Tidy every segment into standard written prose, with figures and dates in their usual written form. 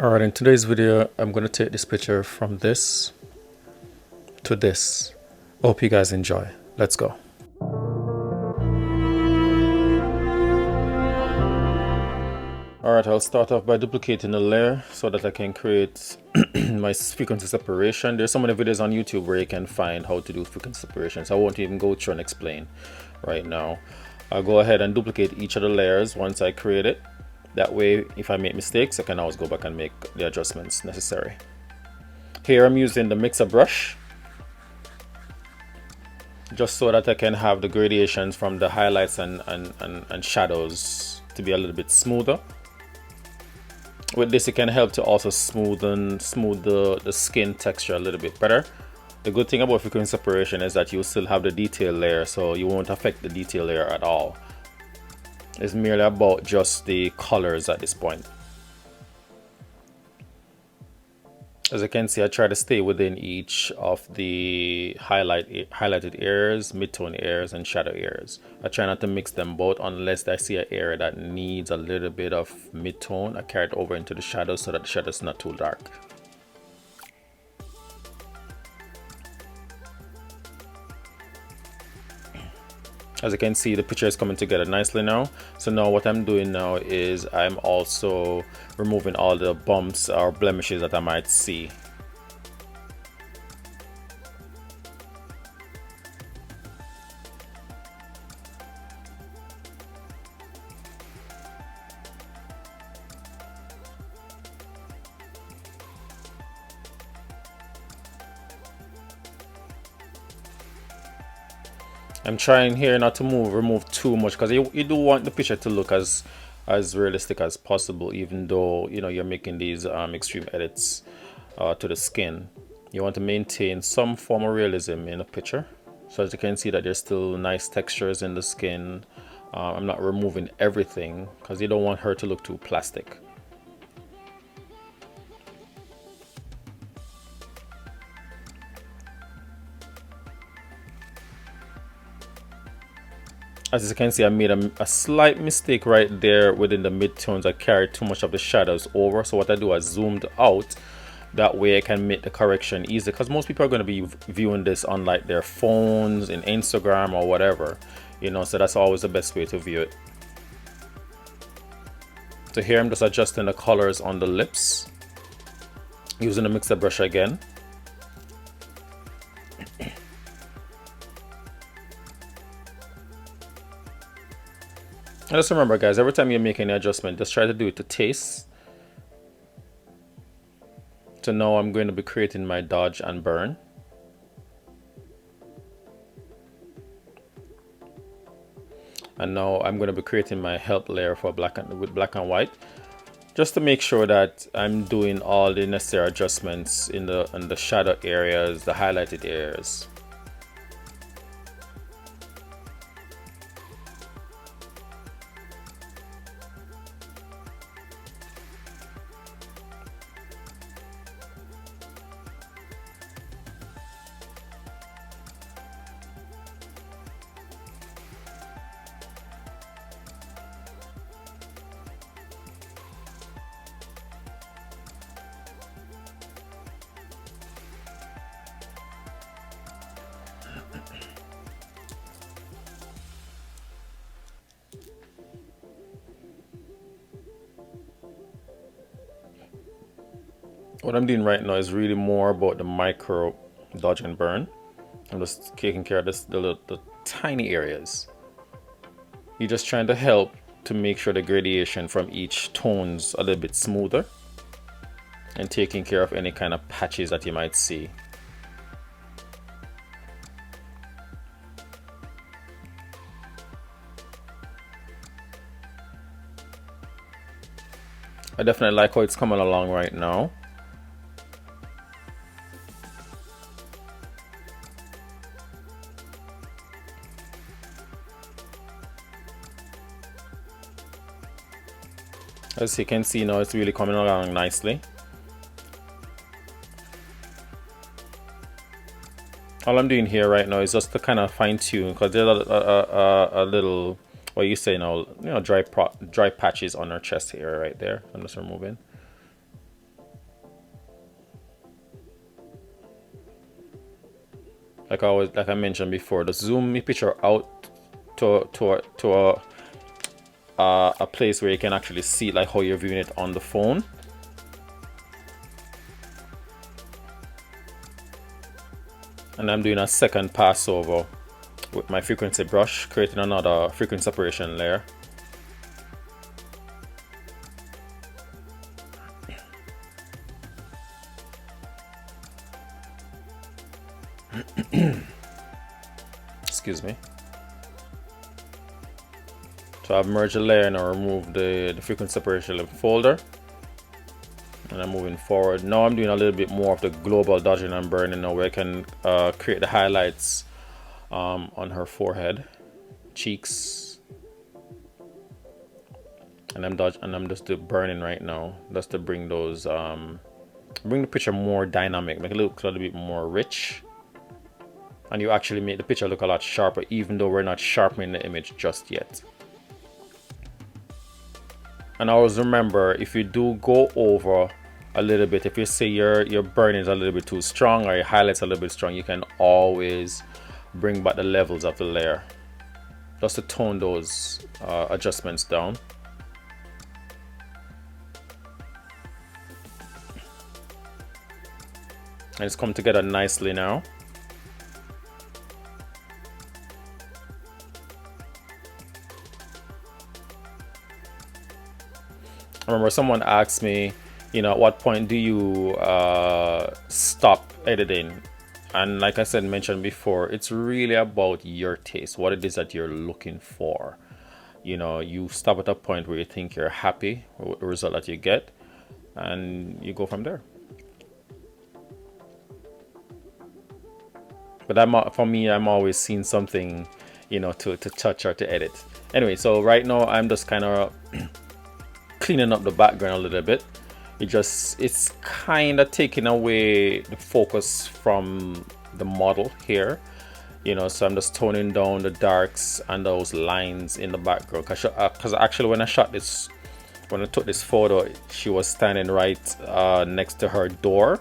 Alright, in today's video, I'm going to take this picture from this to this. Hope you guys enjoy. Let's go. Alright, I'll start off by duplicating the layer so that I can create my frequency separation. There's so many videos on YouTube where you can find how to do frequency separation, so I won't even go through and explain right now. I'll go ahead and duplicate each of the layers once I create it. That way, if I make mistakes, I can always go back and make the adjustments necessary. Here I'm using the mixer brush, just so that I can have the gradations from the highlights and shadows to be a little bit smoother. With this, it can help to also smooth the skin texture a little bit better. The good thing about frequency separation is that you still have the detail layer, so you won't affect the detail layer at all. It's merely about just the colors at this point. As you can see, I try to stay within each of the highlighted areas, midtone areas, and shadow areas. I try not to mix them both unless I see an area that needs a little bit of midtone. I carry it over into the shadows so that the shadow is not too dark. As you can see, the picture is coming together nicely now. So now what I'm doing now is I'm also removing all the bumps or blemishes that I might see. I'm trying here not to remove too much, because you do want the picture to look as realistic as possible, even though you're making these extreme edits to the skin. You want to maintain some form of realism in the picture. So as you can see that there's still nice textures in the skin. I'm not removing everything because you don't want her to look too plastic. As you can see, I made a slight mistake right there within the midtones. I carried too much of the shadows over. So what I do, I zoomed out. That way I can make the correction easy, because most people are going to be viewing this on like their phones, in Instagram or whatever, so that's always the best way to view it. So here I'm just adjusting the colors on the lips using the mixer brush again. And just remember, guys, every time you're making an adjustment, just try to do it to taste. So now I'm going to be creating my dodge and burn. And now I'm going to be creating my help layer for black and white, just to make sure that I'm doing all the necessary adjustments in the shadow areas, the highlighted areas. What I'm doing right now is really more about the micro dodge and burn. I'm just taking care of the tiny areas. You're just trying to help to make sure the gradation from each tone's a little bit smoother, and taking care of any kind of patches that you might see. I definitely like how it's coming along right now. As you can see now, it's really coming along nicely. All I'm doing here right now is just to kind of fine tune, because there's a little, what you say now, dry patches on her chest here right there. I'm just removing. like I mentioned before, just zoom the picture out to a place where you can actually see like how you're viewing it on the phone. And I'm doing a second pass over with my frequency brush, creating another frequency separation layer. Excuse me. So I've merged the layer and I removed the frequency separation folder. And I'm moving forward. Now I'm doing a little bit more of the global dodging and burning now, where I can create the highlights on her forehead, cheeks, and I'm just burning right now, just to bring those bring the picture more dynamic, make it look a little bit more rich, and you actually make the picture look a lot sharper, even though we're not sharpening the image just yet. And always remember, if you do go over a little bit, if you say your burn is a little bit too strong or your highlights a little bit strong, you can always bring back the levels of the layer just to tone those adjustments down. And it's come together nicely now. I remember someone asked me, you know, at what point do you stop editing? And like I said, mentioned before, it's really about your taste, what it is that you're looking for. You know, you stop at a point where you think you're happy with the result that you get, and you go from there. But for me, I'm always seeing something, you know, to touch or to edit. Anyway, so right now I'm just kind of cleaning up the background a little bit. It's kind of taking away the focus from the model here, you know, so I'm just toning down the darks and those lines in the background, because actually when I took this photo, she was standing right next to her door,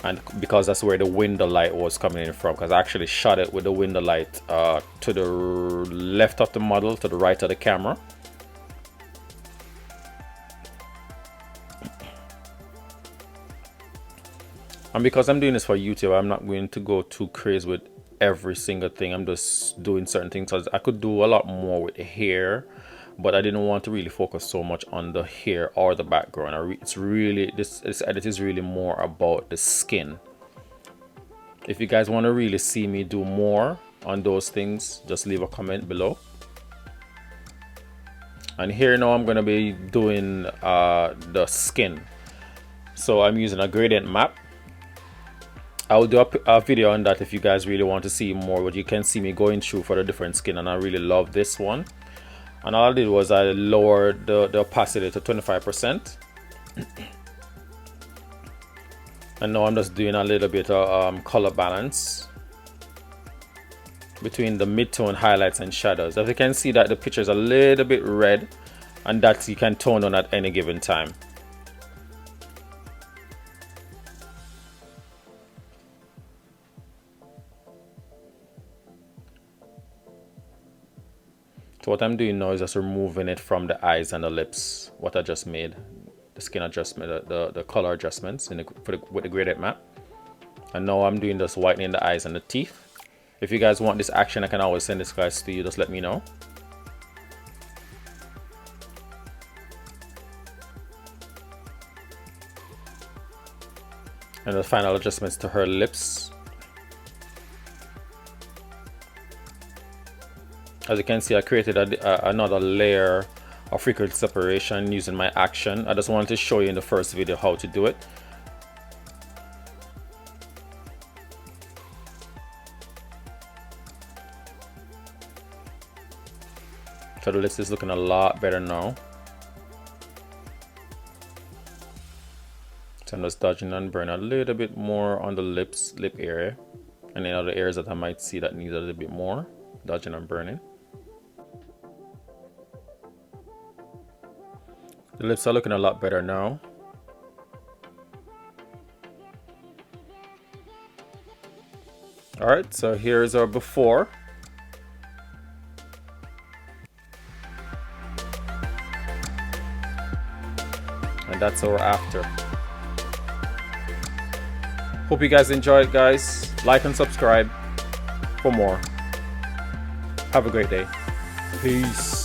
and because that's where the window light was coming in from, because I actually shot it with the window light to the left of the model, to the right of the camera. And because I'm doing this for YouTube, I'm not going to go too crazy with every single thing. I'm just doing certain things. I could do a lot more with the hair, but I didn't want to really focus so much on the hair or the background. It's really, this edit is really more about the skin. If you guys want to really see me do more on those things, just leave a comment below. And here now I'm going to be doing the skin. So I'm using a gradient map. I'll do a video on that if you guys really want to see more, but you can see me going through for the different skin, and I really love this one. And all I did was I lowered the opacity to 25%. And now I'm just doing a little bit of color balance between the mid-tone highlights and shadows. As you can see that the picture is a little bit red, and that you can tone on at any given time. So what I'm doing now is just removing it from the eyes and the lips, what I just made, the skin adjustment, the color adjustments with the gradient map. And now I'm doing this whitening the eyes and the teeth. If you guys want this action, I can always send this guys to you, just let me know. And the final adjustments to her lips. As you can see, I created another layer of frequency separation using my action. I just wanted to show you in the first video how to do it. So the list is looking a lot better now. So I'm just dodging and burn a little bit more on the lip area, and then other areas that I might see that need a little bit more dodging and burning. The lips are looking a lot better now. Alright, so here's our before. And that's our after. Hope you guys enjoyed, guys. Like and subscribe for more. Have a great day. Peace.